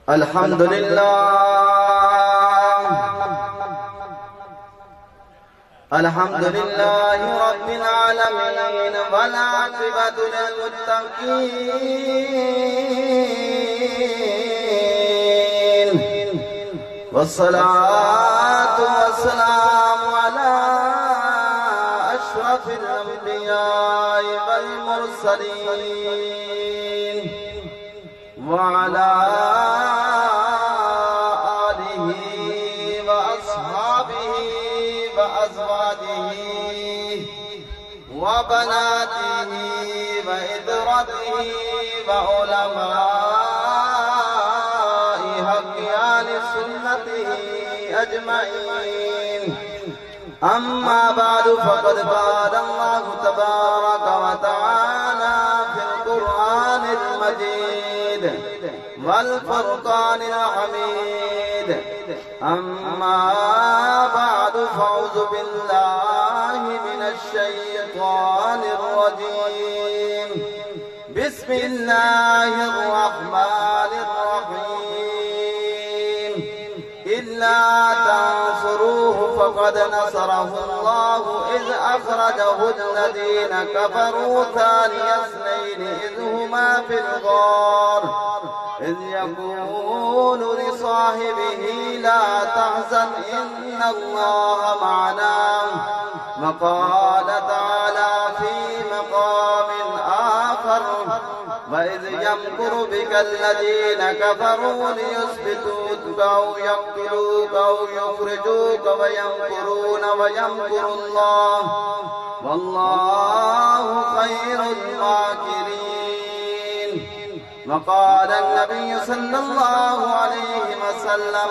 الحمد لله رب العالمين والعاقبة للمتقين والصلاة والسلام على أشرف الأنبياء والمرسلين وعلى آله وأصحابه وأزواجه وبناته وإذرته وعلماء حقيان سنته أجمعين. أما بعد فقد قال الله تبارك وتعالى في القرآن المجيد والفرقان الحميد. أما بعد فأعوذ بالله من الشيطان الرجيم. بسم الله الرحمن الرحيم. إلا تنصروه فقد نصره الله إذ أخرجه الذين كفروا ثاني اثنين إذ هما في الغار إذ يقول لصاحبه لا تحزن إن الله معنا. وقال تعالى في مقام آخر وإذ يمكر بك الذين كفروا ليثبتوك أو يقتلوك أو يخرجوك ويمكرون ويمكر الله والله خير الماكرين. وقال النبي صلى الله عليه وسلم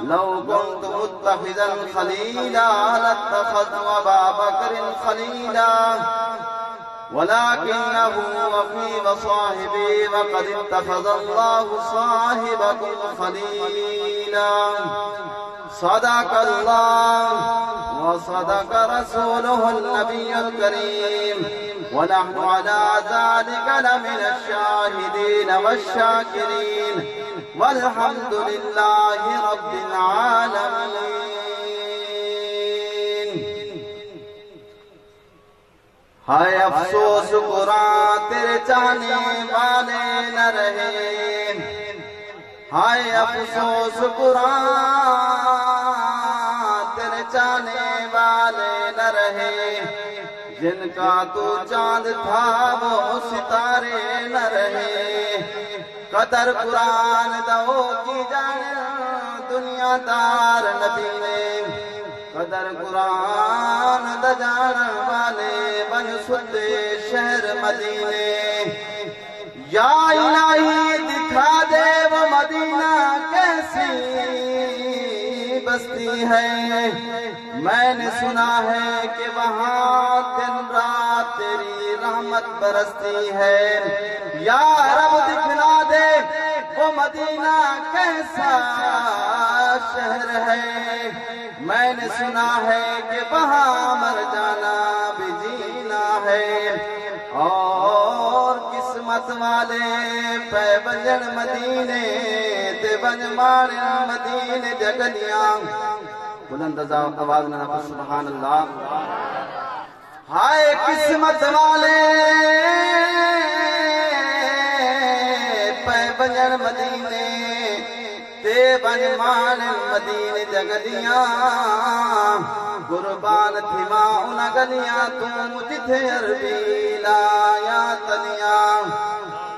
لو كنت متخذا خليلا لاتخذت أبا بكر خليلا ولكنه وفي وصاحبي وقد اتخذ الله صاحبكم خليلا. صدق الله وصدق رسوله النبي الكريم ونحن على ذلك لمن الشاهدين والشاكرين والحمد لله رب العالمين. ہائے افسوس قرآن تیرے چاہنے والے نہ رہے. ہائے افسوس قرآن تیرے چاہنے والے نہ رہے. جن کا تو چاند تھا وہ ستارے نہ رہے. قدر قرآن دو کی جانے دنیا دار نبی نے. قدر قرآن دجان والے بن سدے شہر مدینے. یا الہی دکھا دے وہ مدینہ کیسی بستی ہے. میں نے سنا ہے کہ وہاں دن رات تیری رحمت برستی ہے. یا رب دکھلا دے وہ مدینہ کیسا شہر ہے. میں نے سنا ہے کہ وہاں مر جانا بھی جینا ہے. اور قسمت والے پہ بنجن مدینے تے بن مارن مدینے جگلیاں. بلند آواز میں نہ سبحان اللہ. ہائے قسمت والے پہ بنجن مدینے تے بن مارن مدینے جگلیاں. قربان تھی ماں ان گلیاں تم جتھے عربی لایا تلیاں.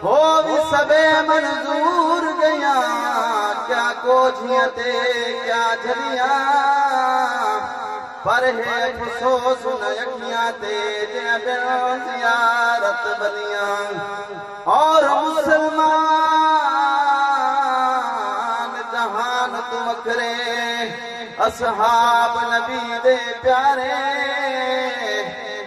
ہو بھی سبے منظور گیاں کیا کوجھیاں تے کیا جھلیاں. پر ہے افسوس نہ یکیاں تے جن بن زیارت بلیاں. اور مسلمان جہان تم کرے اصحاب نبی دے پیارے.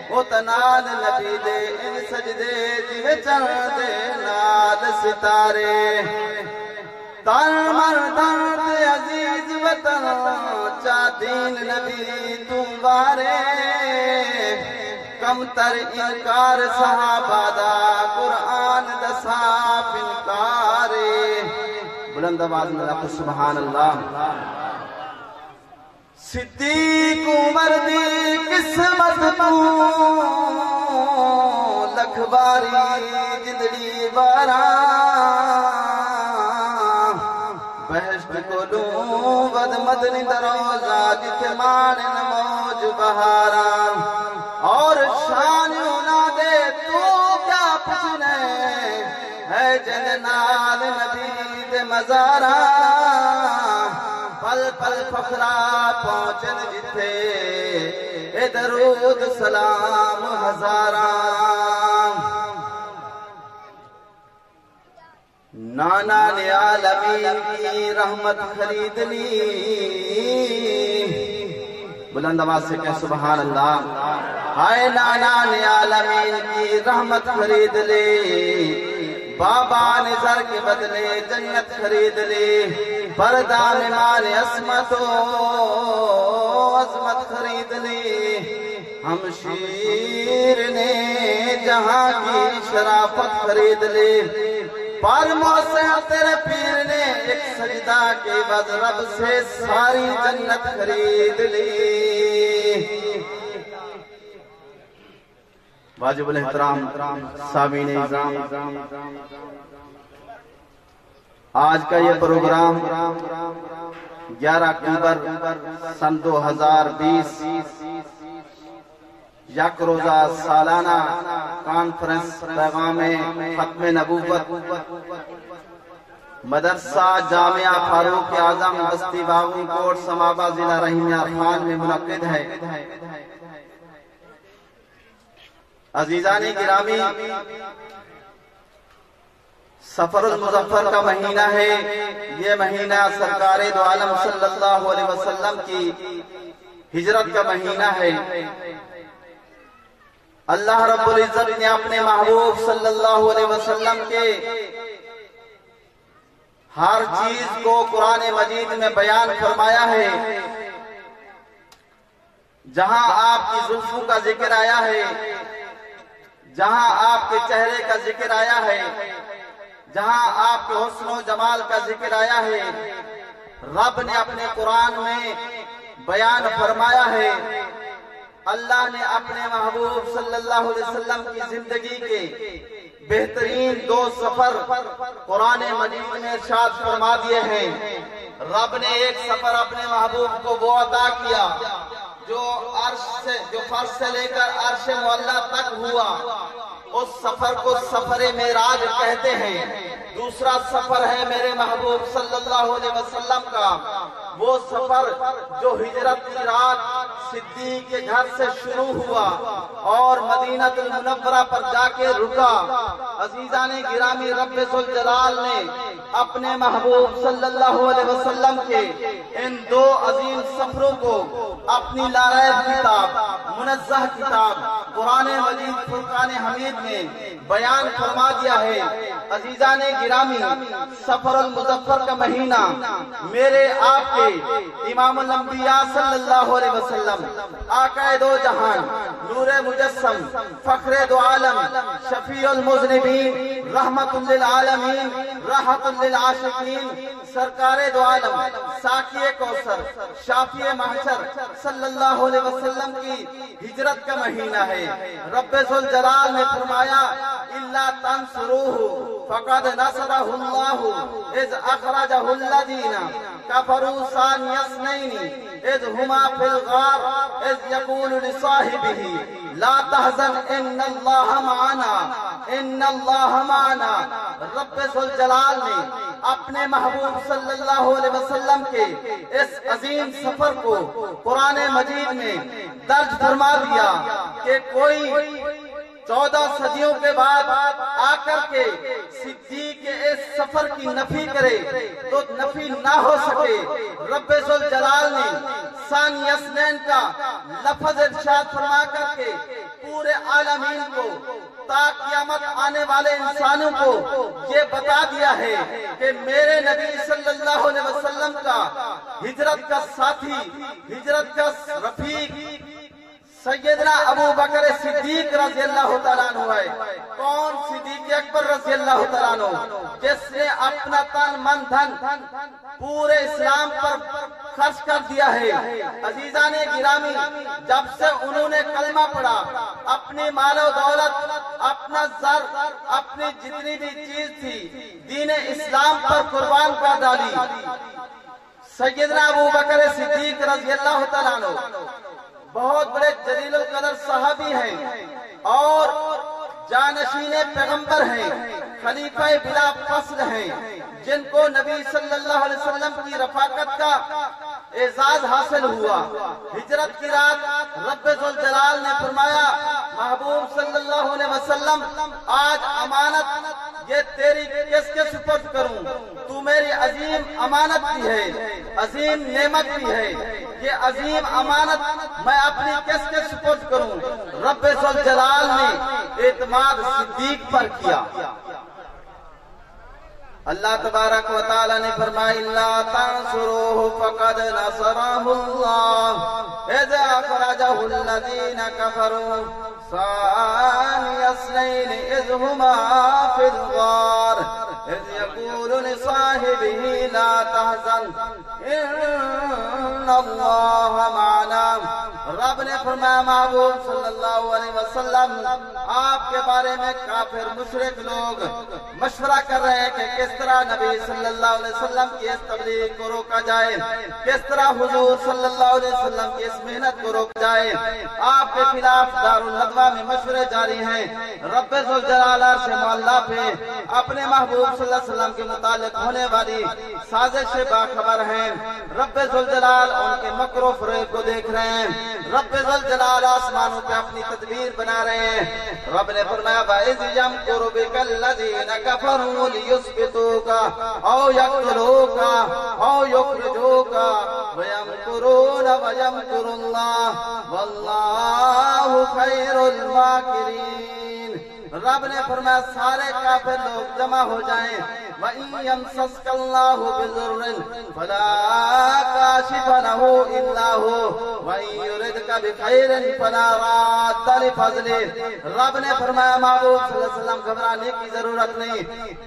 وہ تنال نبی دے ان سجدے جہ چڑھ دے نال ستارے. تن مر درد عزیز وطن چا دین نبی تم وارے. کم تر انکار صحابہ دا قرآن دا صاف انکارے. بلند آواز میں لکھ سبحان اللہ۔ صدیق عمر دی قسمت تو لکھ باری جندڑی باران بہشت کو لوں ود مدنی دروزہ جتھے مانن موج بہاران اور شان ہونا دے تو کیا پچھنے ہے جن نال نبی دے مزاران پل پل فخرا پہنچن جتھے اے درود سلام ہزاران نانا نے عالمین کی رحمت خرید لی بلند آواز سے کہہ سبحان اللہ ہائے نانا نے عالمین کی رحمت خرید لی بابا نے زر کے بدلے جنت خرید لی پردہ میں مال عصمت و عظمت خرید لی ہم شیر نے جہاں کی شرافت خرید لی پر موسیٰ تیرے پیر نے ایک سجدہ کے بعد رب سے ساری جنت خرید لی واجب الاحترام سامعین اعظام آج کا یہ پروگرام 11 اکتوبر سن 2020 یک روزہ سالانہ کانفرنس پیغام ختم نبوت مدرسہ جامعہ فاروق اعظم بستی باغی کوٹ سمابہ ضلع رحیمیہ خان میں منعقد ہے۔ عزیزان گرامی سفر المظفر کا مہینہ ہے، یہ مہینہ سرکار دو عالم صلی اللہ علیہ وسلم کی ہجرت کا مہینہ ہے۔ اللہ رب العزت نے اپنے محبوب صلی اللہ علیہ وسلم کے ہر چیز کو قرآن مجید میں بیان فرمایا ہے۔ جہاں آپ کی زلفوں کا ذکر آیا ہے، جہاں آپ کے چہرے کا ذکر آیا ہے، جہاں آپ کے حسن و جمال کا ذکر آیا ہے، رب نے اپنے قرآن میں بیان فرمایا ہے۔ اللہ نے اپنے محبوب صلی اللہ علیہ وسلم کی زندگی کے بہترین 2 سفر قرآن مجید میں ارشاد فرما دیے ہیں۔ رب نے ایک سفر اپنے محبوب کو وہ عطا کیا جو فرش سے لے کر عرش معلیٰ تک ہوا، اس سفر کو سفر معراج کہتے ہیں۔ دوسرا سفر ہے میرے محبوب صلی اللہ علیہ وسلم کا، وہ سفر جو ہجرت کی رات صدیق کے گھر سے شروع ہوا اور مدینہ المنورہ پر جا کے رکا۔ عزیزان گرامی رب ذوالجلال نے اپنے محبوب صلی اللہ علیہ وسلم کے ان 2 عظیم سفروں کو اپنی لاریب کتاب منزہ کتاب قرآن مجید فرقان حمید میں بیان فرما دیا ہے۔ عزیزان گرامی سفر المظفر کا مہینہ میرے آپ کے امام الانبیاء صلی اللہ علیہ وسلم آقا دو جہان نور مجسم فخر دو عالم شفیع المذنبین رحمت للعالمین راحت للعاشقین سرکار دو عالم ساقی کوثر شافی محشر صلی اللہ علیہ وسلم کی ہجرت کا مہینہ ہے۔ رب ذوالجلال نے فرمایا الا تنصروه فقد نصرہ اللہ اذ اخرجہ الذین کفروا ثانی اثنین اذ ہما فی الغار اذ یقول لصاحبہ لا تحزن ان اللہ معنا ان اللہ معنا۔ رب ذوالجلال نے اپنے محبوب صلی اللہ علیہ وسلم کے اس عظیم سفر کو قرآن مجید میں درج فرما دیا کہ کوئی 14 صدیوں کے بعد آ کر کے صدیق کے اس سفر کی نفی کرے تو نفی نہ ہو سکے۔ رب ذوالجلال نے ثانی اثنین کا لفظ ارشاد فرما کر کے پورے عالمین کو تا قیامت آنے والے انسانوں کو یہ بتا دیا ہے کہ میرے نبی صلی اللہ علیہ وسلم کا ہجرت کا ساتھی، ہجرت کا رفیق، سیدنا ابو بکر صدیق رضی اللہ تعالیٰ عنہ ہے. کون؟ صدیق اکبر رضی اللہ تعالیٰ عنہ، جس نے اپنا تن من دھن پورے اسلام پر خرچ کر دیا ہے. عزیزان گرامی، جب سے انہوں نے کلمہ پڑھا، اپنی مال و دولت، اپنا زر، اپنی جتنی بھی چیز تھی دین اسلام پر قربان کر ڈالی. سیدنا ابو بکر صدیق رضی اللہ تعالیٰ عنہ بہت بڑے جلیل القدر صحابی ہیں اور جانشین پیغمبر ہیں، خلیفہ بلا فصل ہیں، جن کو نبی صلی اللہ علیہ وسلم کی رفاقت کا اعزاز حاصل ہوا. ہجرت کی رات رب ذوالجلال نے فرمایا، محبوب صلی اللہ علیہ وسلم آج امانت یہ تیری کس کے سپرد کروں؟ تو میری عظیم امانت بھی ہے، عظیم نعمت بھی ہے، یہ عظیم امانت میں اپنی کس کے سپرد کروں؟ رب ذوالجلال نے اعتماد صدیق پر کیا. اللہ تبارک و تعالی نے فرمایا، الا تنصروه فقد نصره الله اذ اخرجه الذين كفروا ثاني اثنين اذ هما في الغار اذ يقول لصاحبه لا تحزن ان الله معنا. رب نے فرمایا، محبوب صلی اللہ علیہ وسلم آپ کے بارے میں کافر مشرک لوگ مشورہ کر رہے ہیں کہ کس طرح نبی صلی اللہ علیہ وسلم کی اس تبلیغ کو روکا جائے، کس طرح حضور صلی اللہ علیہ وسلم کی اس محنت کو روکا جائے. آپ کے خلاف دارالندوہ میں مشورے جاری ہیں. رب ذوالجلال سے معلّہ پہ اپنے محبوب صلی اللہ علیہ وسلم کے متعلق ہونے والی سازش سے باخبر ہیں. رب ذوالجلال ان کے مکر و فریب کو دیکھ رہے ہیں. رب ذوالجلال آسمانوں پہ اپنی تدبیر بنا رہے ہیں. رب نے فرمایا، وَإِذْ يَمْكُرُ بِكَ الَّذِينَ كَفَرُوا لِيُثْبِتُوكَ أَوْ يَقْتُلُوكَ أَوْ يُخْرِجُوكَ وَيَمْكُرُونَ وَيَمْكُرُ اللَّهُ وَاللَّهُ خَيْرُ الْمَاكِرِينَ. رب نے فرمایا سارے کافر لوگ جمع ہو جائیں. وَإِن يَمْسَسْكَ اللَّهُ بِضُرٍّ فَلَا كَاشِفَ لَهُ إِلَّا هُوَ وَإِن يُرِدْكَ بِخَيْرٍ فَلَا رَادَّ لِفَضْلِهِ. رب نے فرمایا، محبوب صلی اللہ علیہ وسلم گھبرانے کی ضرورت نہیں.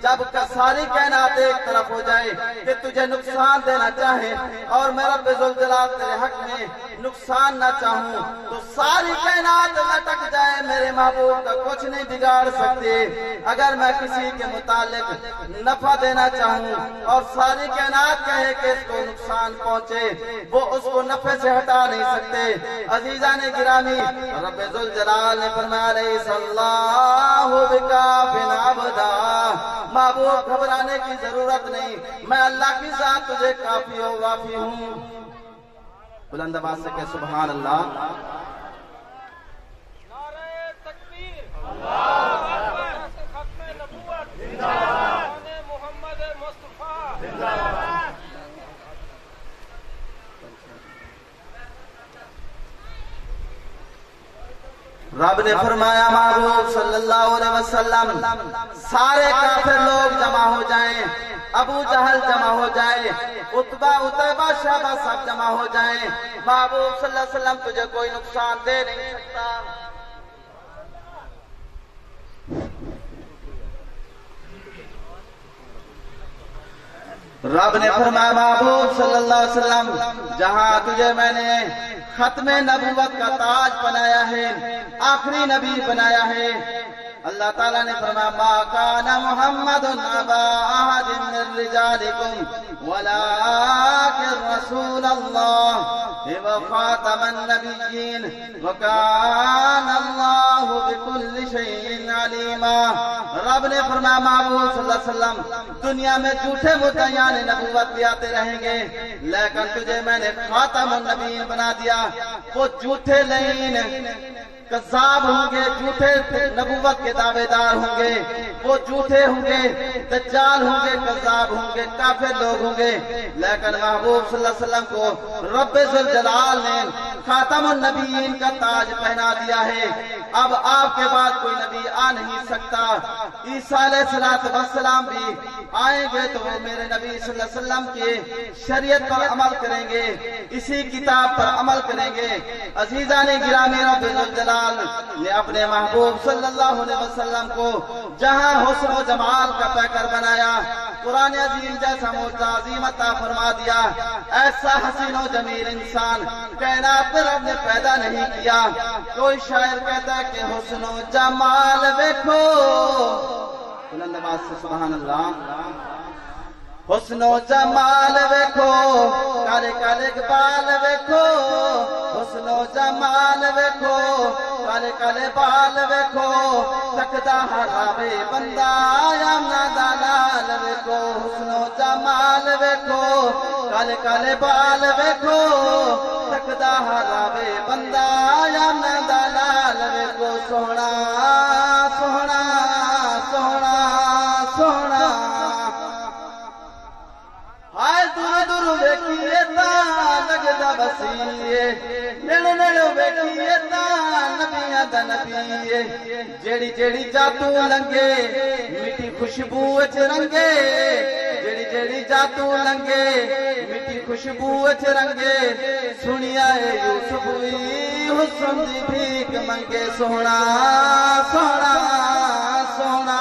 جب ساری کائنات ایک طرف ہو جائے کہ تجھے نقصان دینا چاہے اور میں رب ذوالجلال تیرے حق میں نقصان نہ چاہوں تو ساری کائنات لٹک جائے، میرے محبوب کا کچھ نہیں بگاڑ سکتے. اگر میں کسی کے متعلق نفع دینا چاہوں اور ساری کائنات کہے کہ اس کو نقصان پہنچے، وہ اس کو نفع سے ہٹا نہیں سکتے. عزیزان گرامی، رب ذوالجلال نے فرمایا، لیس اللہ بکافٍ عبدا. محبوب گھبرانے کی ضرورت نہیں، میں اللہ کی ذات تجھے کافی و وافی ہوں. بلند آواز سے کہ سبحان اللہ. نعرہ تکبیر، اللہ اکبر. ختم نبوت زندہ باد. محمد مصطفیٰ زندہ باد. رب نے فرمایا، محبوب صلی اللہ علیہ وسلم سارے کافر لوگ جمع ہو جائیں، ابو جہل جمع ہو جائے، عتبہ عتیبہ شیبہ سب جمع ہو جائیں. محبوب صلی اللہ علیہ وسلم تجھے کوئی نقصان دے نہیں سکتا. رب نے فرمایا، محبوب صلی اللہ علیہ وسلم جہاں تجھے میں نے ختم نبوت کا تاج بنایا ہے، آخری نبی بنایا ہے، اللہ تعالیٰ نے فرمایا، ما کان محمد ابا احد من رجالکم ولکن رسول اللہ وخاتم النبیین وکان اللہ بکل شیء علیما. رب نے فرمایا، محبوب صلی اللہ علیہ وسلم دنیا میں جھوٹے مدعیان نبوت بھی آتے رہیں گے، لیکن تجھے میں نے خاتم النبیین بنا دیا. وہ جھوٹے لعین کذاب ہوں گے، جھوٹے نبوت کے دعوے دار ہوں گے، وہ جھوٹے ہوں گے، دجال ہوں گے، کذاب ہوں گے، کافر لوگ ہوں گے، لیکن محبوب صلی اللہ علیہ وسلم کو رب ذوالجلال نے خاتم النبیین کا تاج پہنا دیا ہے. اب آپ کے بعد کوئی نبی آ نہیں سکتا. عیسیٰ علیہ السلام بھی آئیں گے تو وہ میرے نبی صلی اللہ علیہ وسلم کی شریعت پر عمل کریں گے، اسی کتاب پر عمل کریں گے۔ عزیزان گرامی، رب ذوالجلال نے اپنے محبوب صلی اللہ علیہ وسلم کو جہاں حسن و جمال کا پیکر بنایا، قرآن عظیم جیسا معجزہ عظیم عطا فرما دیا، ایسا حسین و جمیل انسان کائنات میں رب نے پیدا نہیں کیا۔ کوئی شاعر کہتا ہے کہ حسن و جمال دیکھو، بلند آواز سے سبحان اللہ، حسن و جمال دیکھو، کالے کالے بال دیکھو، حسن و جمال دیکھو، کالے کالے بال دیکھو، تکدا ہراوے بندہ یامنا دلال دیکھو، حسن و جمال دیکھو، کالے کالے بال دیکھو، تکدا ہراوے بندہ یامنا دلال دیکھو، سونا سونا سونا سونا، ہائے دور دور ویکھیے تاں لگدا وسیع، نیڑے نیڑے ویکھیے تاں نبیاں دا نبی، جیڑی جیڑی جاتو لنگے میٹھی خوشبو وچ رنگے، جیڑی جیڑی جاتو لنگے میٹھی خوشبو وچ رنگے، سنیا اے یوسف وی حسن دی بھیک منگے، سونا سونا سونا۔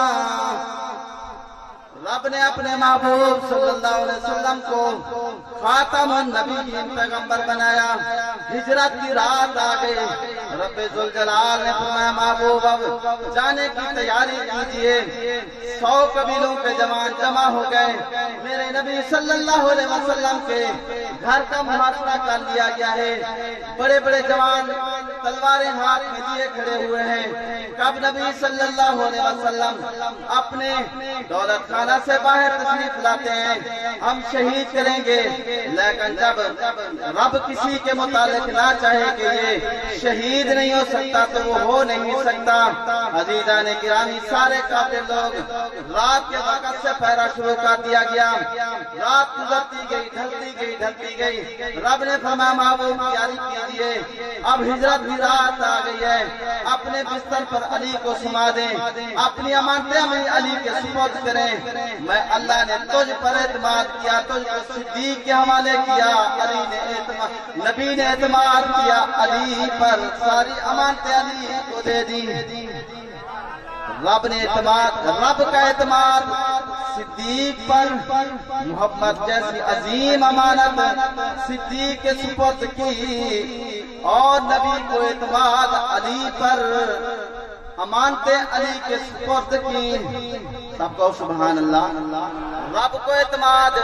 رب نے اپنے محبوب صلی اللہ علیہ وسلم کو خاتم النبیین پیغمبر بنایا، ہجرت کی رات آ گئی، رب ذوالجلال نے فرمایا محبوب اب جانے کی تیاری کیجئے، 100 قبیلوں کے جوان جمع ہو گئے، میرے نبی صلی اللہ علیہ وسلم کے گھر کا محاصرہ کر لیا گیا ہے، بڑے بڑے جوان تلواریں ہاتھ میں لیے کھڑے ہوئے ہیں۔ کب نبی صلی اللہ علیہ وسلم اپنے دولت خانہ سے باہر تشریف لاتے ہیں، ہم شہید کریں گے، لیکن جب رب کسی کے متعلق نہ چاہے کہ یہ شہید نہیں ہو سکتا تو وہ ہو نہیں سکتا۔ عزیزان گرامی، سارے قاتل لوگ رات کے وقت سے پہرا شروع کر دیا گیا، رات گزرتی گئی، ڈھلتی گئی ڈھلتی گئی، رب نے فرمایا محبوب تیاری کیجئے، اب ہجرت کی رات آ گئی ہے، اپنے بستر پر علی کو سما دیں، اپنی امانتیں ہمیں علی کے سپرد کریں، میں اللہ نے تجھ پر اعتماد کیا، تجھ کو صدیق کے حوالے کیا، علی نے اعتماد، نبی نے اعتماد کیا علی پر، ساری امانتیں علی کو دے دی۔ رب نے اعتماد، رب کا اعتماد صدیق پر، محمد جیسی عظیم امانت صدیق کے سپرد کی، اور نبی کو اعتماد علی پر، امانتیں علی کے سپرد کی۔ سب کو سبحان اللہ۔ رب کو اعتماد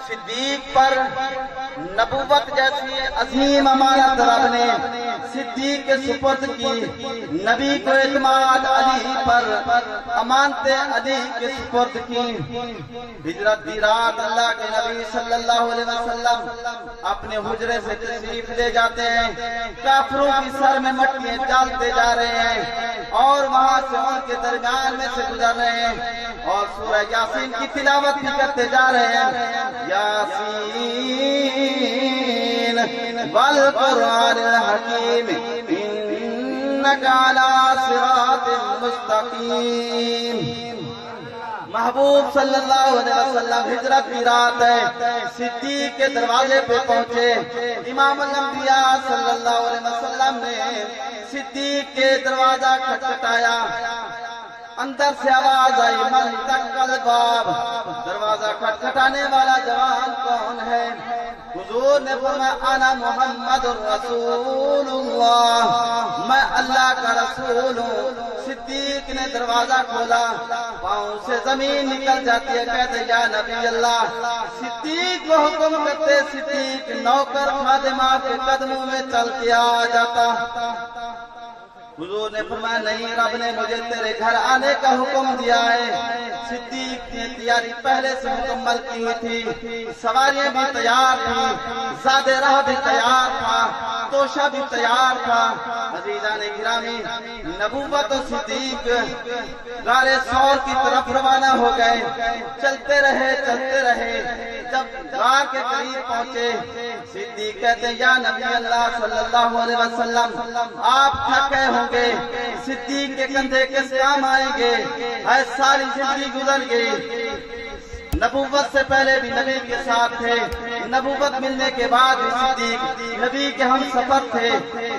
صدیق پر، نبوت جیسی عظیم امانت رب نے صدیق کے سپرد کی، نبی کو اعتماد علی پر، امانتیں علی کے سپرد کی۔ ہجرت کی رات اللہ کے نبی صلی اللہ علیہ وسلم اپنے حجرے سے تشریف لے جاتے ہیں، کافروں کی سر میں مٹیاں ڈالتے جا رہے ہیں اور وہاں سے ان کے درمیان میں سے گزر رہے ہیں اور سورہ یاسین کی تلاوت بھی کرتے جا رہے ہیں، یاسین والقرآن الحکیم انک علی صراط مستقیم۔ محبوب صلی اللہ علیہ وسلم ہجرت کی رات ہے، صدیق کے دروازے پہ پہنچے، امام الانبیاء صلی اللہ علیہ وسلم نے صدیق کے دروازہ کھٹکھٹایا، اندر سے آواز آئی من دقل باب، دروازہ کھٹکھٹانے والا جوان کون ہے؟ حضور نے فرمایا انا محمد رسول اللہ، میں اللہ کا رسول ہوں۔ صدیق نے دروازہ کھولا، پاؤں سے زمین نکل جاتی ہے، کہتے یا نبی اللہ، صدیق کو حکم کرتے، صدیق نوکر خادمہ کے قدموں میں چل کے آ جاتا۔ حضور نے فرمایا نہیں، رب نے مجھے تیرے گھر آنے کا حکم دیا ہے۔ صدیق نے تیاری پہلے سے مکمل کی ہوئی تھی، سواریاں بھی تیار تھی، زاد راہ بھی تیار تھا، توشہ بھی تیار تھا۔ عزیزان گرامی، نبوت و صدیق غار ثور کی طرف روانہ ہو گئے، چلتے رہے چلتے رہے، جب غار کے قریب پہنچے صدیق کہتے ہیں یا نبی اللہ صلی اللہ علیہ وسلم، آپ تھکے ہوں گے، صدیق کے کندھے کس کام آئیں گے، اے ساری زندگی گزر گئی، نبوت سے پہلے بھی نبی کے ساتھ تھے، نبوت ملنے کے بعد بھی صدیق نبی کے ہم سفر تھے،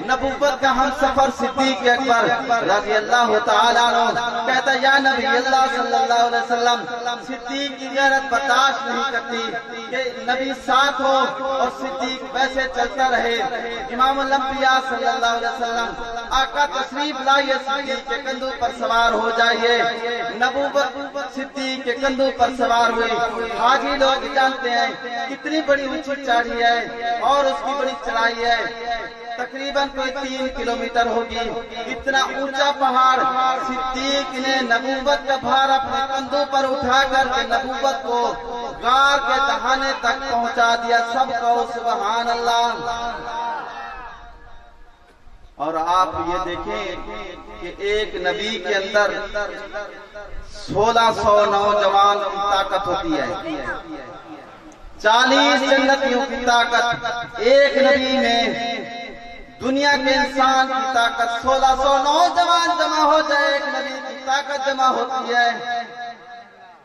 نبوت کا ہم سفر صدیق اکبر رضی اللہ تعالیٰ عنہ کہتا یا نبی اللہ صلی اللہ علیہ وسلم، صدیق کی غیرت برداشت نہیں کرتی کہ نبی ساتھ ہو اور صدیق ویسے چلتا رہے۔ امام الانبیاء صلی اللہ علیہ وسلم آقا تشریف لائیے، صدیق کے کندھوں پر سوار ہو جائیے۔ نبوت صدیق کے کندھوں پر سوار ہوئی۔ حاجی لوگ جانتے ہیں کتنی بڑی اونچی چڑھائی ہے اور اس کی بڑی چڑھائی ہے، تقریباً کوئی 3 کلومیٹر ہوگی۔ اتنا اونچا پہاڑ صدیق نے نبوت کا بھار اپنے کندھوں پر اٹھا کر کے نبوت کو غار کے دہانے تک پہنچا دیا۔ سب کہو سبحان اللہ۔ اور آپ یہ دیکھیں کہ ایک نبی کے اندر 1600 نوجوان کی طاقت ہوتی ہے، 40 جنتیوں کی طاقت ایک نبی میں، دنیا کے انسان کی طاقت 1600 نوجوان جمع ہو جائے ایک نبی کی طاقت جمع ہوتی ہے۔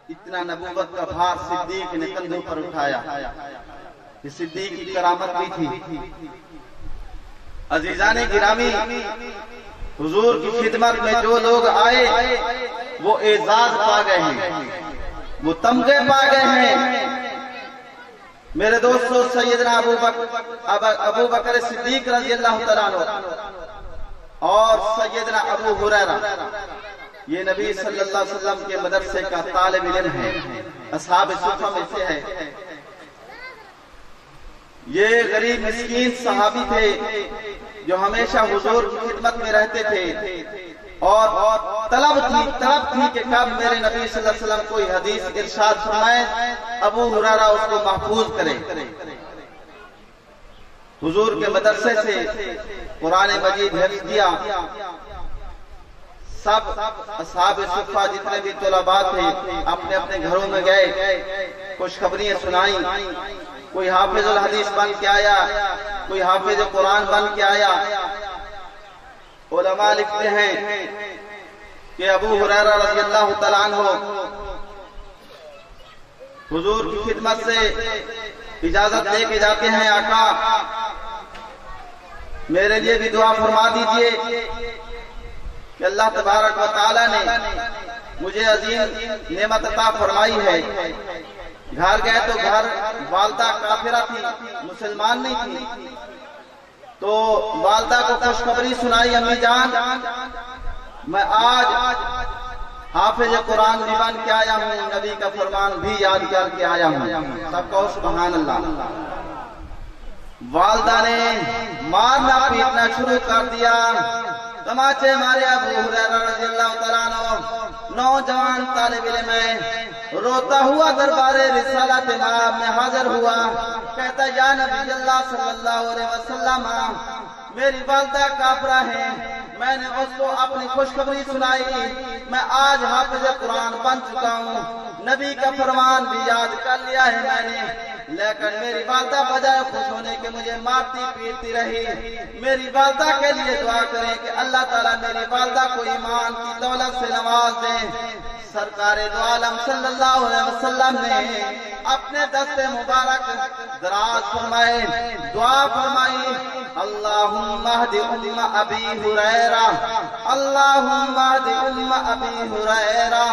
اتنا نبوت کا بھار صدیق نے کندھوں پر اٹھایا۔ یہ صدیق کی کرامت بھی تھی۔ عزیزان گرامی، حضور کی خدمت میں جو لوگ آئے وہ اعزاز پا گئے ہیں، وہ تمغے پا گئے ہیں۔ میرے دوستو، سیدنا ابو بکر صدیق رضی اللہ تعالیٰ عنہ اور سیدنا ابو ہریرہ یہ نبی صلی اللہ علیہ وسلم کے مدرسے کا طالب علم ہے، اصحاب صفہ میں سے ہے۔ یہ غریب مسکین صحابی تھے جو ہمیشہ حضور کی خدمت میں رہتے تھے اور طلب تھی کہ کب میرے نبی صلی اللہ علیہ وسلم کوئی حدیث ارشاد فرمائے، ابو ہریرہ اس کو محفوظ کرے۔ حضور کے مدرسے سے قرآن مجید حفظ کیا۔ سب اصحاب صفہ جتنے بھی طلباء تھے اپنے اپنے گھروں میں گئے، خوشخبریاں سنائیں۔ کوئی حافظ الحدیث بن کے آیا، کوئی حافظ قرآن بن کے آیا۔ علماء لکھتے ہیں کہ ابو ہریرہ رضی اللہ تعالیٰ عنہ حضور کی خدمت سے اجازت لے کے جاتے ہیں، آقا میرے لیے بھی دعا فرما دیجئے کہ اللہ تبارک و تعالیٰ نے مجھے عظیم نعمت عطا فرمائی ہے۔ گھر گئے تو گھر والدہ کافرہ تھی، مسلمان نہیں تھی، تو والدہ کو خوشخبری سنائی، امی جان میں آج حافظ قرآن بھی بن کے آیا ہوں، نبی کا فرمان بھی یاد کر کے آیا ہوں۔ سب کہو سبحان اللہ۔ والدہ نے مارنا پیٹنا شروع کر دیا، تماچے مارے۔ ابو ہریرہ رضی اللہ تعالیٰ عنہ نوجوان طالب علم ہے، روتا ہوا دربار رسالت امام میں حاضر ہوا، کہتا یا نبی اللہ صلی اللہ علیہ وسلم، میری والدہ کافرہ ہے، میں نے اس کو اپنی خوشخبری سنائی، میں آج حافظ قرآن بن چکا ہوں، نبی کا فرمان بھی یاد کر لیا ہے میں نے، لیکن میری والدہ بجائے خوش ہونے کے مجھے مارتی پیٹتی رہی۔ میری والدہ کے لیے دعا کریں کہ اللہ تعالیٰ میری والدہ کو ایمان کی دولت سے نواز دیں۔ سرکار دو عالم صلی اللہ علیہ وسلم نے اپنے دست مبارک دراز فرمائے، دعا فرمائی، اللہم اہد ام ابی ہریرہ، اللہم اہد ام ابی ہریرہ،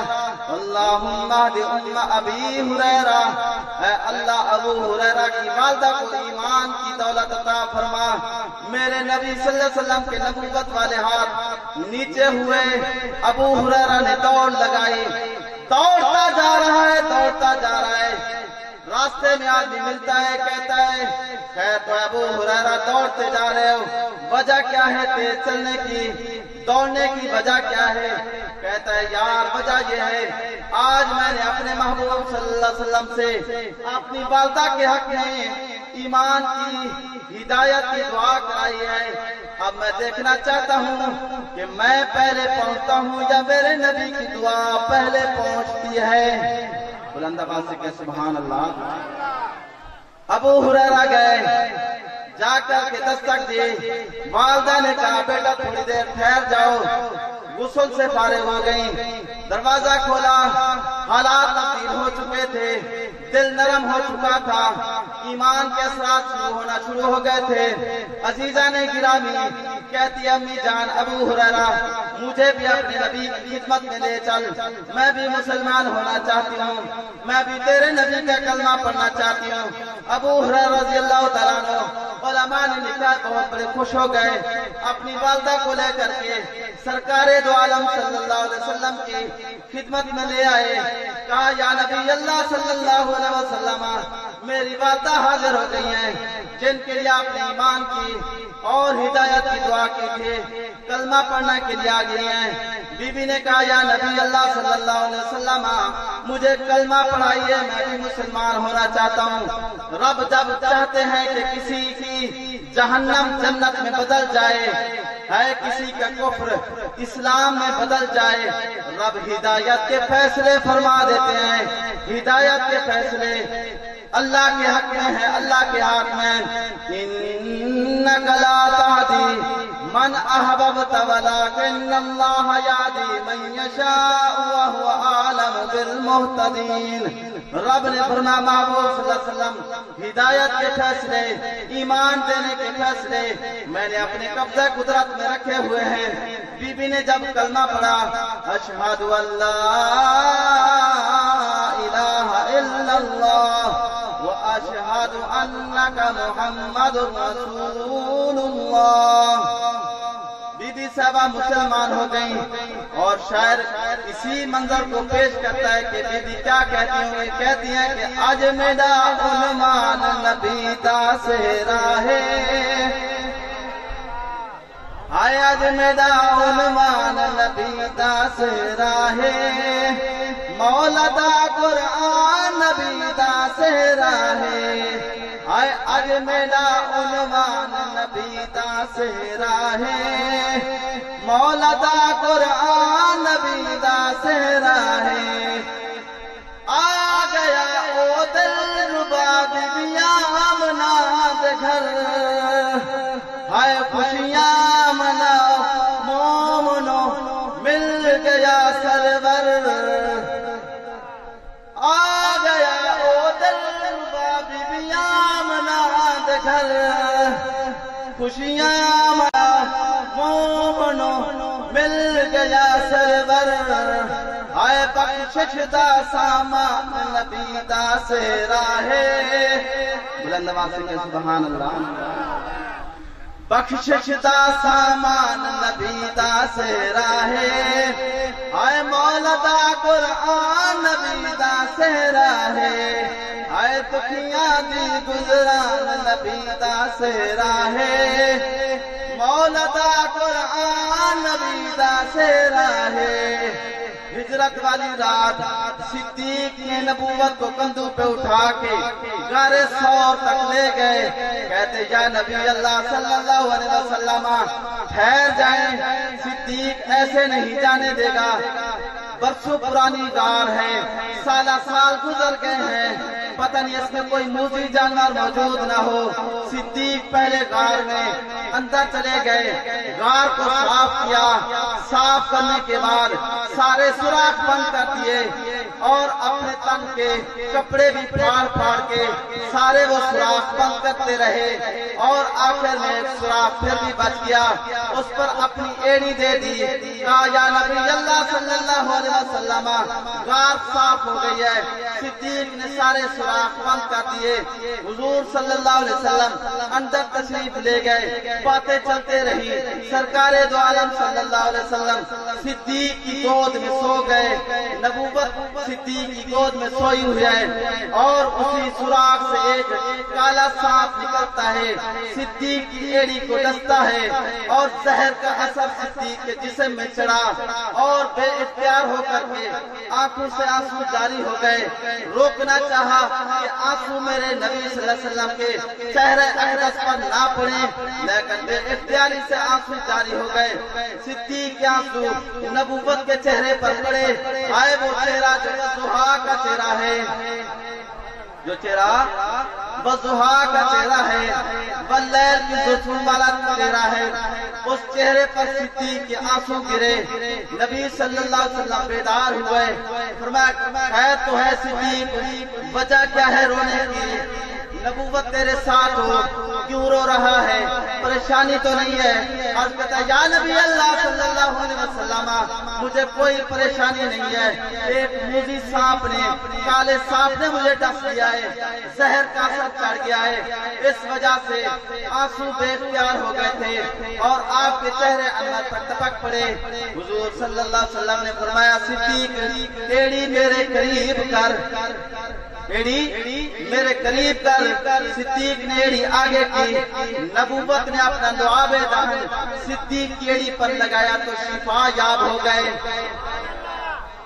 اللہم اہد ام ابی ہریرہ۔ اے اللہ ابو ہریرہ کی والدہ کو ایمان کی دولت عطا فرما۔ میرے نبی صلی اللہ علیہ وسلم کے نبوت والے ہاتھ نیچے ہوئے، ابو ہریرہ نے دوڑ لگائی، دوڑتا جا رہا ہے، دوڑتا جا رہا ہے۔ راستے میں آدمی ملتا ہے، کہتا ہے خیر تو ابو ہریرہ دوڑتے جا رہے ہو، وجہ کیا ہے تیز چلنے کی، دوڑنے کی وجہ کیا ہے؟ کہتا ہے یار وجہ یہ ہے، آج میں نے اپنے محبوب صلی اللہ علیہ وسلم سے اپنی والدہ کے حق میں ایمان کی ہدایت کی دعا کرائی ہے، اب میں دیکھنا چاہتا ہوں کہ میں پہلے پہنچتا ہوں یا میرے نبی کی دعا پہلے پہنچتی ہے۔ بلند آواز سے کہ سبحان اللہ۔ ابو ہریرہ گئے، جا کر کے دستک دی، والدہ نے کہا بیٹا تھوڑی دیر ٹھہر جاؤ، غسل سے فارغ ہو گئی، دروازہ کھولا، حالات تبدیل ہو چکے تھے، دل نرم ہو چکا تھا، ایمان کے اثرات ہونا شروع ہو گئے تھے۔ عزیزان گرامی، کہتی امی جان ابو ہریرہ مجھے بھی اپنے نبی کی خدمت میں لے چل، میں بھی مسلمان ہونا چاہتی ہوں، میں بھی تیرے نبی کا کلمہ پڑھنا چاہتی ہوں۔ ابو ہریرہ رضی اللہ تعالیٰ عنہ علماء نے لکھا بہت بڑے خوش ہو گئے، اپنی والدہ کو لے کر کے سرکار دو عالم صلی اللہ علیہ وسلم کی خدمت میں لے آئے۔ کہا یا نبی اللہ صلی اللہ علیہ وسلم، میری والدہ حاضر ہو گئی ہیں جن کے لیے آپ نے ایمان کی اور ہدایت کی دعا کی تھی، کلمہ پڑھنے کے لیے آ گئی ہیں۔ بی بی نے کہا یا نبی اللہ صلی اللہ علیہ وسلم، مجھے کلمہ پڑھائیے، میں بھی مسلمان ہونا چاہتا ہوں۔ رب جب چاہتے ہیں کہ کسی کی جہنم جنت میں بدل جائے، ہے کسی کا کفر اسلام میں بدل جائے، رب ہدایت کے فیصلے فرما دیتے ہیں۔ ہدایت کے فیصلے اللہ کے حق میں ہے، اللہ کے ہاتھ میں۔ انک لا تہدی من احببت ولکن اللہ یہدی من یشاء وہو اعلم بالمہتدین۔ رب نے فرمایا محبوب صلی اللہ علیہ وسلم، ہدایت کے فیصلے، ایمان دینے کے فیصلے میں نے اپنے قبضہ قدرت میں رکھے ہوئے ہیں۔ بی بی نے جب کلمہ پڑھا، اشہد ان لا الہ الا اللہ واشہد انک محمد رسول اللہ، بی بی صاحبہ مسلمان ہو گئیں۔ اور شاعر اسی منظر کو پیش کرتا ہے کہ بی بی کیا کہتی ہوں گی، کہتی ہیں کہ اج میرا عنوان نبی دا سہرا ہے، آئے اج میرا عنوان نبی دا سہرا ہے، مولا دا قرآن نبی دا سہرا ہے، آئے اج میرا عنوان نبی دا سہرا ہے، مولا دا قرآن نبی دا سہرا ہے۔ آ گیا او دل ربا بیبیاں آمنہ دے گھر، ہائے خوشیاں مناؤ مومنو مل گیا سرور، آ گیا او دل ربا بیبیاں آمنہ دے گھر، خوشیاں مناؤ مومنو مل گیا سرور، آئے بخشش دا سامان نبی دا سہرا ہے۔ بلند آواز سے کہیں سبحان اللہ۔ بخشش دا سامان نبی دا سہرا ہے، آئے مولا دا قرآن نبی دا سہرا ہے، آئے دکھیاں دی گزران نبی دا سہرا ہے، مولا دا قرآن نبی دا سہرا ہے۔ ہجرت والی رات صدیق نے نبوت کو کندھوں پہ اٹھا کے غار ثور تک لے گئے، کہتے یا نبی اللہ صلی اللہ علیہ وسلم ٹھہر جائیں، صدیق ایسے نہیں جانے دے گا، برسوں پرانی غار ہے، سالہ سال گزر گئے ہیں، پتہ نہیں اس میں کوئی موذی جانور موجود نہ ہو۔ صدیق پہلے غار میں اندر چلے گئے، غار کو صاف کیا، صاف کرنے کے بعد سارے سوراخ بند کر دیے اور اپنے تن کے کپڑے بھی پھاڑ پھاڑ کے سارے وہ سوراخ بند کرتے رہے، اور آخر میں ایک سوراخ پھر بھی بچ گیا، اس پر اپنی ایڑی دے دی، کہا یا نبی اللہ صلی اللہ علیہ وسلم غار صاف ہو گئی ہے۔ صدیق نے سارے سوراخ بند کر دیے، حضور صلی اللہ علیہ وسلم اندر تشریف لے گئے، باتیں چلتے رہی، سرکار دو عالم صلی اللہ علیہ وسلم صدیق کی گود میں سو گئے، نبوت صدیق کی گود میں سوئی ہوئی ہے، اور اسی سوراخ سے ایک کالا سانپ نکلتا ہے، صدیق کی ایڑی کو ڈستا ہے، اور زہر کا اثر صدیق کے جسم میں چڑھا، اور بے اختیار ہو کر کے آنکھوں سے آنسو جاری ہو گئے۔ روکنا چاہا کہ آنسو میرے نبی صلی اللہ علیہ وسلم کے چہرے اقدس پر نہ پڑے، لیکن بے اختیاری سے آنسو جاری ہو گئے۔ صدیق کے آنسو نبوت کے چہرے پر پڑے، آئے وہ چہرہ جو ضحیٰ کا چہرہ ہے، جو چہرہ وضحا کا چہرہ ہے، واللیل کی زلفوں والا چہرہ ہے۔ اس چہرے پر صدیق کے آنسو گرے، نبی صلی اللہ علیہ وسلم بیدار ہوئے، فرمایا ہے تو ہے صدیق، وجہ کیا ہے رونے کی؟ نبوت تیرے ساتھ ہو، کیوں رو رہا ہے؟ پریشانی تو نہیں ہے؟ عرض کرتا ہے یا نبی اللہ صلی اللہ علیہ وسلم مجھے کوئی پریشانی نہیں ہے، ایک موذی سانپ نے، کالے سانپ نے مجھے ڈس لیا ہے، زہر کا اثر چڑھ گیا ہے، اس وجہ سے آنسو بے اختیار ہو گئے تھے اور آپ کے چہرے اندر پر ٹپک پڑے۔ حضور صلی اللہ علیہ وسلم نے فرمایا صدیق ایڑی میرے قریب کر، ایڑی میرے قریب کر۔ صدیق نے ایڑی آگے کی، نبوت نے اپنا لعاب دہن صدیق کی ایڑی پر لگایا تو شفا یاب ہو گئے۔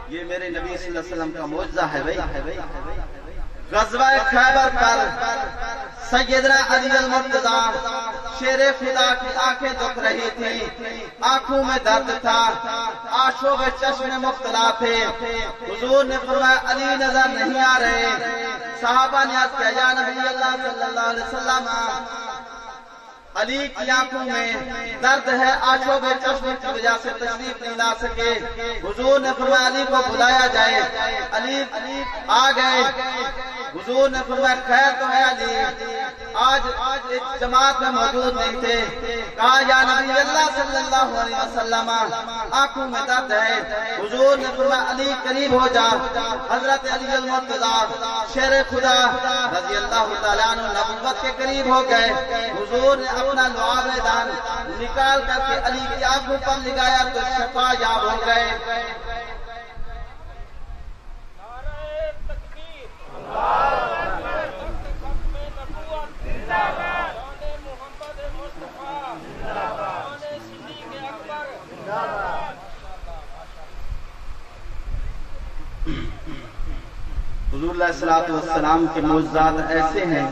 یہ میرے نبی صلی اللہ علیہ وسلم کا معجزہ ہے بھائی۔ غزوہ خیبر پر سیدنا علی المرتضی شیر خدا کی آنکھیں دکھ رہی تھی، آنکھوں میں درد تھا، آشوب چشم میں مبتلا تھے۔ حضور نے فرمایا علی نظر نہیں آ رہے۔ صحابہ نے عرض کیا یا نبی اللہ صلی اللہ علیہ وسلم علی کی آنکھوں میں درد ہے، آشوب چشم کی وجہ سے تشریف نہیں لا سکے۔ حضور نے فرمایا علی کو بلایا جائے، علی آ گئے۔ حضور نے فرمایا خیر تو ہے علی، آج جماعت میں موجود نہیں تھے۔ کہا یا نبی اللہ صلی اللہ علیہ وسلم آنکھوں میں درد ہے۔ حضور نے فرمایا علی قریب ہو جا۔ حضرت علی المرتضی شیر خدا رضی اللہ تعالیٰ عنہ نبوت کے قریب ہو گئے۔ حضور نے اپنا لعاب دہن نکال کر کے علی کی آنکھوں پر لگایا تو شفا یاب ہو گئے۔ حضور علیہ الصلوۃ والسلام کے معجزات ایسے ہیں،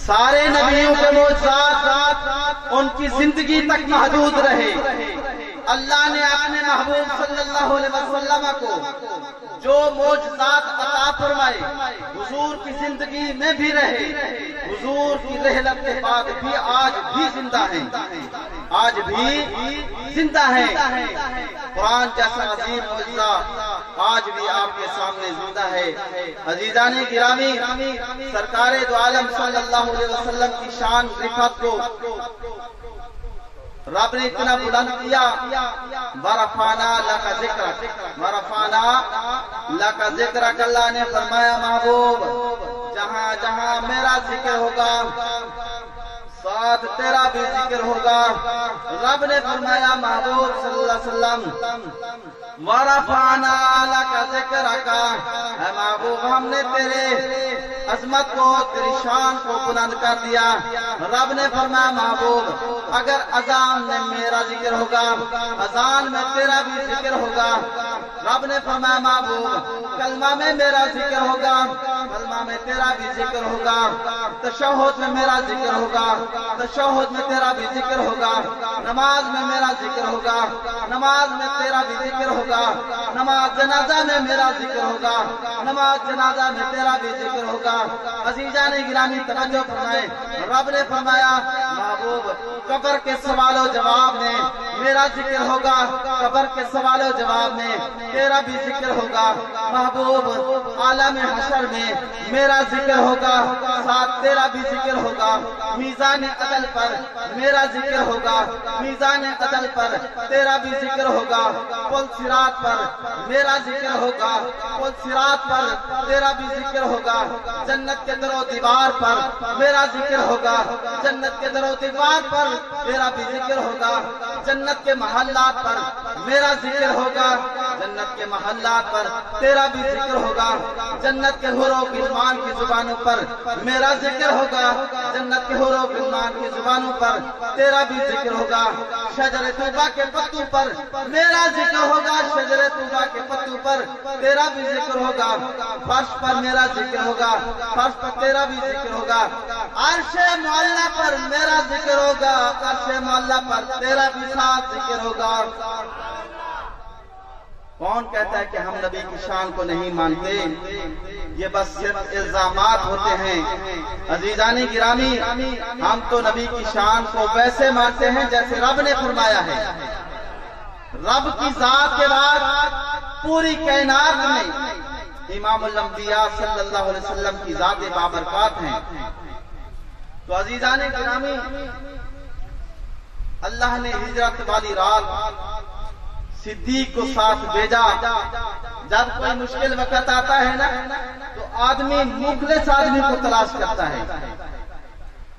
سارے نبیوں کے معجزات ان کی زندگی تک محدود رہے۔ اللہ نے اپنے محبوب صلی اللہ علیہ وسلم کو جو معجزات عطا فرمائے حضور کی زندگی میں بھی رہے، حضور کی رحلت کے بعد بھی آج بھی زندہ ہیں، آج بھی زندہ ہیں۔ قرآن جیسا عظیم معجزہ آج بھی آپ کے سامنے زندہ ہے۔ عزیزان گرامی، سرکار دو عالم صلی اللہ علیہ وسلم کی شان رفعت کو رب نے اتنا بلند کیا، ورفعنا لک ذکرک، ورفعنا لک ذکرک۔ اللہ نے فرمایا محبوب جہاں جہاں میرا ذکر ہوگا ساتھ تیرا بھی ذکر ہوگا۔ رب نے فرمایا محبوب صلی اللہ علیہ وسلم ورفعنا لک ذکرک، اے محبوب ہم نے تیرے عظمت کو، تیری شان کو بلند کر دیا۔ رب نے فرمایا محبوب اگر اذان میں میرا ذکر ہوگا اذان میں تیرا بھی ذکر ہوگا۔ رب نے فرمایا محبوب کلمہ میں میرا ذکر ہوگا کلمہ میں تیرا بھی ذکر ہوگا، تشہد میں میرا ذکر ہوگا تشہد میں تیرا بھی ذکر ہوگا، نماز میں میرا ذکر ہوگا نماز میں تیرا بھی ذکر ہوگا، نماز جنازہ میں میرا ذکر ہوگا نماز جنازہ میں تیرا بھی ذکر ہوگا۔ عزیزان گرامی توجہ فرمائیں، رب نے فرمایا محبوب قبر کے سوال و جواب میں میرا ذکر ہوگا، قبر کے سوال و جواب میں تیرا بھی ذکر ہوگا۔ محبوب عالم حشر میں میرا ذکر ہوگا ساتھ تیرا بھی ذکر ہوگا۔ میزان عدل پر میرا ذکر ہوگا میزان عدل پر تیرا بھی ذکر ہوگا۔ پل صراط پر میرا ذکر ہوگا پل صراط پر تیرا بھی ذکر ہوگا۔ جنت کے در و دیوار پر میرا ذکر ہوگا جنت کے در و دیوار پر تیرا بھی ذکر ہوگا۔ جنت کے محلات پر میرا ذکر ہوگا جنت کے محلات پر تیرا بھی ذکر ہوگا۔ جنت کے حور و غلمان کی زبانوں پر میرا ذکر ہوگا جنت کے حور و غلمان کی زبانوں پر تیرا بھی ذکر ہوگا۔ شجر طوبہ کے پتوں پر میرا ذکر ہوگا شجر طوبہ کے پتوں پر تیرا بھی ذکر ہوگا۔ فرش پر میرا ذکر ہوگا فرش پر تیرا بھی ذکر ہوگا۔ عرش معلیٰ پر میرا ذکر ہوگا عرش معلیٰ پر تیرا بھی ساتھ ذکر ہوگا۔ کون کہتا ہے کہ ہم نبی کی شان کو نہیں مانتے؟ یہ بس صرف الزامات ہوتے ہیں۔ عزیزان گرامی، ہم تو نبی کی شان کو ویسے مانتے ہیں جیسے رب نے فرمایا ہے۔ رب کی ذات کے بعد پوری کائنات میں امام الانبیاء صلی اللہ علیہ وسلم کی ذات بابرکات ہیں۔ تو عزیزان گرامی، اللہ نے ہجرت والی رات صدیق کو ساتھ بھیجا۔ جب کوئی مشکل وقت آتا ہے نا تو آدمی مخلص آدمی کو تلاش کرتا ہے،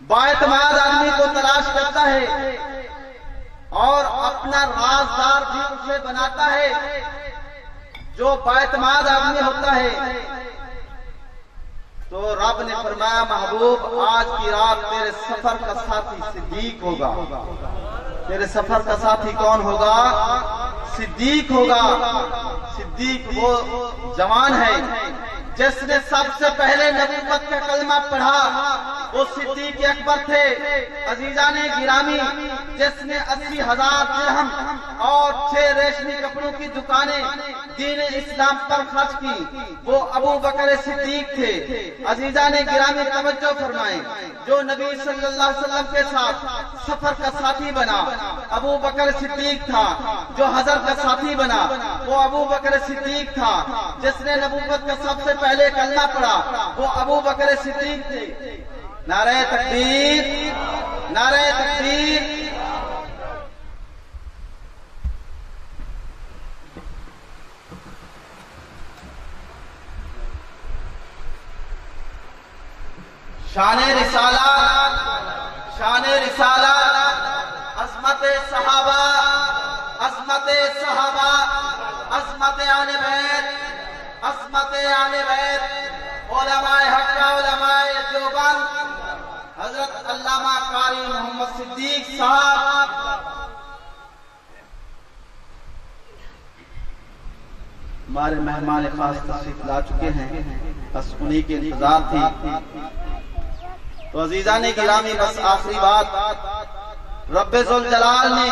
بااعتماد آدمی کو تلاش کرتا ہے اور اپنا رازدار بھی اسے بناتا ہے جو بااعتماد آدمی ہوتا ہے۔ تو رب نے فرمایا محبوب آج کی رات تیرے سفر کا ساتھی صدیق ہوگا۔ تیرے سفر کا ساتھی کون ہوگا؟ صدیق ہوگا۔ صدیق وہ جوان ہے جس نے سب سے پہلے نبوت کا کلمہ پڑھا، وہ صدیق اکبر تھے۔ عزیزان گرامی، جس نے 80,000 درہم اور 6 ریشمی کپڑوں کی دکانیں دین اسلام پر خرچ کی، وہ ابو بکر صدیق تھے۔ عزیزان گرامی توجہ فرمائیں، جو نبی صلی اللہ علیہ وسلم کے ساتھ سفر کا ساتھی بنا ابو بکر صدیق تھا۔ جو حضر کا ساتھی بنا وہ ابو بکر صدیق تھا۔ جس نے نبوت کا سب سے پہلے کلمہ پڑھا وہ ابو بکر صدیق تھے۔ نعرہ تکبیر، نعرہ تکبیر۔ شان رسالت، شان رسالت، عظمت صحابہ، عظمت صحابہ، عظمت آل بیت، عظمت آل بیت، علماء حق، علماء دیوبند، حضرت علامہ قاری محمد صدیق صاحب۔ ہمارے مہمان خاص تشریف لا چکے ہیں، بس انہی کے انتظار تھی۔ تو عزیزان گرامی، بس آخری بات، رب ذوالجلال نے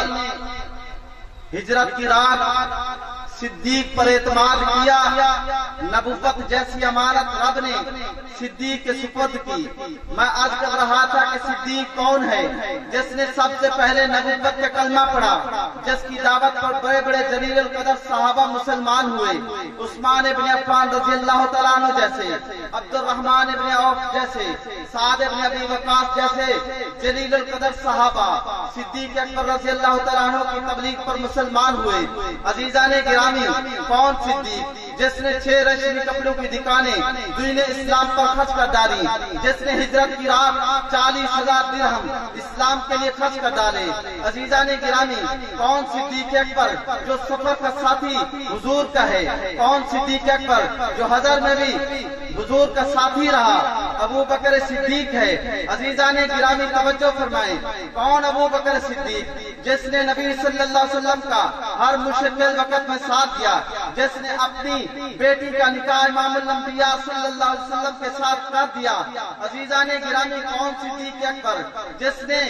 ہجرت کی رات صدیق پر اعتماد کیا۔ نبوت جیسی امانت رب نے صدیق کے سپرد کی۔ میں عرض کر رہا تھا کہ صدیق کون ہے؟ جس نے سب سے پہلے نبوت کا کلمہ پڑھا، جس کی دعوت پر بڑے بڑے جلیل القدر صحابہ مسلمان ہوئے۔ عثمان ابن عفان رضی اللہ تعالیٰ عنہ جیسے، عبد الرحمن ابن عوف جیسے، سعد ابن ابی وقاص جیسے جلیل القدر صحابہ صدیق اکبر رضی اللہ تعالیٰ عنہ کی تبلیغ پر مسلمان ہوئے۔ عزیزان گرامی، کون صدیق؟ جس نے 6 ریشمی کپڑوں کی دکانیں دین اسلام پر خرچ کر ڈالی، جس نے ہجرت کی رات 40,000 درہم اسلام کے لیے خرچ کر ڈالے۔ عزیزان گرامی، کون صدیق اکبر جو سفر کا ساتھی حضور کا ہے؟ کون صدیق اکبر جو حضر میں بھی حضور کا ساتھی رہا؟ ابو بکر صدیق ہے۔ عزیزان گرامی توجہ فرمائیں، کون ابو بکر صدیق؟ جس نے نبی صلی اللہ علیہ وسلم کا ہر مشکل وقت میں ساتھ دیا، جس نے اپنی بیٹی کا نکاح امام الانبیاء صلی اللہ علیہ وسلم کے ساتھ کر دیا۔ عزیزان گرامی، کون صدیق اکبر جس نے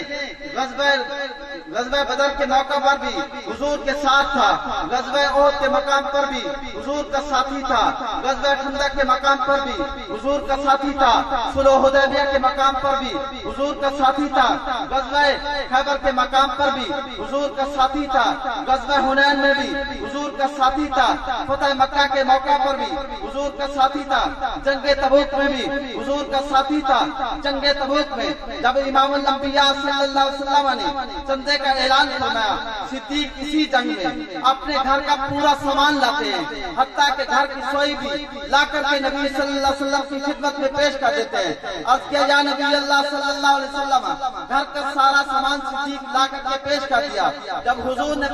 غزوہ بدر کے موقع پر بھی حضور کے ساتھ تھا، غزوہ احد کے مقام پر بھی حضور کا ساتھی تھا، غزوہ خندق کے مقام پر بھی حضور کا ساتھی تھا، صلح حدیبیہ کے مقام پر بھی حضور کا ساتھی تھا، غزوہ خیبر کے مقام پر بھی حضور کا ساتھی تھا، غزوہ حنین میں بھی حضور کا ساتھی تھا، فتح مکہ کے موقع پر بھی حضور کا ساتھی تھا، جنگ تبوک میں بھی حضور کا ساتھی تھا۔ جنگ تبوک میں جب امام الانبیاء صلی اللہ علیہ وسلم نے چندے کا اعلان فرمایا، صدیق اسی جنگ میں اپنے گھر کا پورا سامان لاتے ہیں، حتیٰ کہ گھر کی سوئی بھی لا کر کے نبی صلی اللہ علیہ وسلم کی خدمت میں پیش کر دیتے ہیں۔ عرض کیا یا نبی اللہ صلی اللہ علیہ وسلم، گھر کا سارا سامان صدیق لا کر کے پیش کر دیا۔ جب حضور نے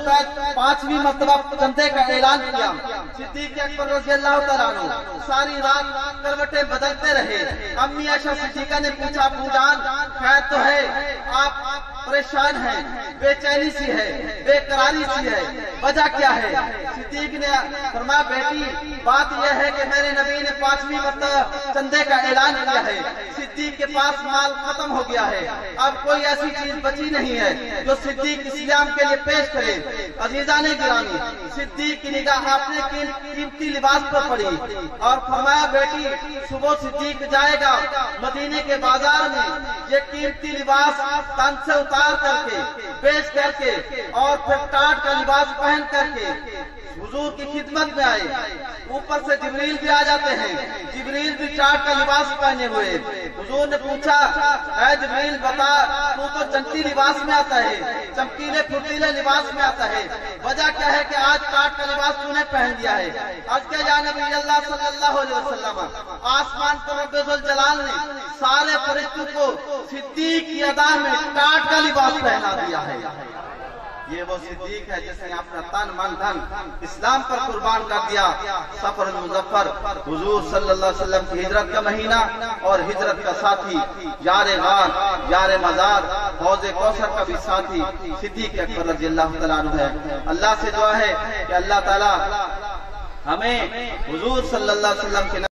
5ویں مرتبہ چندے کا اعلان کیا، صدیق اکبر رضی اللہ تعالیٰ عنہ ساری رات کروٹیں بدلتے رہے۔ امی عائشہ صدیقہ نے پوچھا، ابو جان خیر تو ہے؟ آپ پریشان ہیں، بے چینی سی ہے، بے قراری سی ہے، وجہ کیا ہے؟ صدیق نے فرمایا، بیٹی بات یہ ہے کہ میرے نبی نے 5ویں مرتبہ چندے کا اعلان کیا ہے۔ صدیق کے پاس مال ختم ہو گیا ہے، اب کوئی ایسی چیز بچی نہیں ہے جو صدیق اسلام کے لیے پیش کرے۔ عزیزان گرامی، صدیق کی نگاہ اپنے قیمتی لباس پر پڑی اور فرمایا بیٹی صبح صدیق جائے گا مدینے کے بازار میں، یہ قیمتی لباس تن سے اتار کر کے پیش کر کے اور پھر ٹاٹ کا لباس پہن کر کے حضور کی خدمت میں آئے۔ اوپر سے جبریل بھی آ جاتے ہیں، جبریل بھی ٹاٹ کا لباس پہنے ہوئے۔ حضور نے پوچھا اے جبریل بتا، تو جنتی لباس میں آتا ہے، چمکیلے پھرتیلے لباس میں آتا ہے، وجہ کیا ہے کہ آج ٹاٹ کا لباس تو نے پہن دیا ہے؟ آج کے یا نبی اللہ صلی اللہ علیہ وسلم، آسمان پر رب ذوالجلال نے سارے فرشتوں کو صدیق کی ادا میں ٹاٹ کا لباس پہنا دیا ہے۔ یہ وہ صدیق ہے جس نے اپنا تن من دھن اسلام پر قربان کر دیا۔ سفر المظفر، حضور صلی اللہ علیہ وسلم کی ہجرت کا مہینہ اور ہجرت کا ساتھی، یار غار، یار مزار، حوض کوثر کا بھی ساتھی صدیق اکبر رضی اللہ تعالیٰ عنہ ہے۔ اللہ سے دعا ہے کہ اللہ تعالیٰ ہمیں حضور صلی اللہ علیہ وسلم کے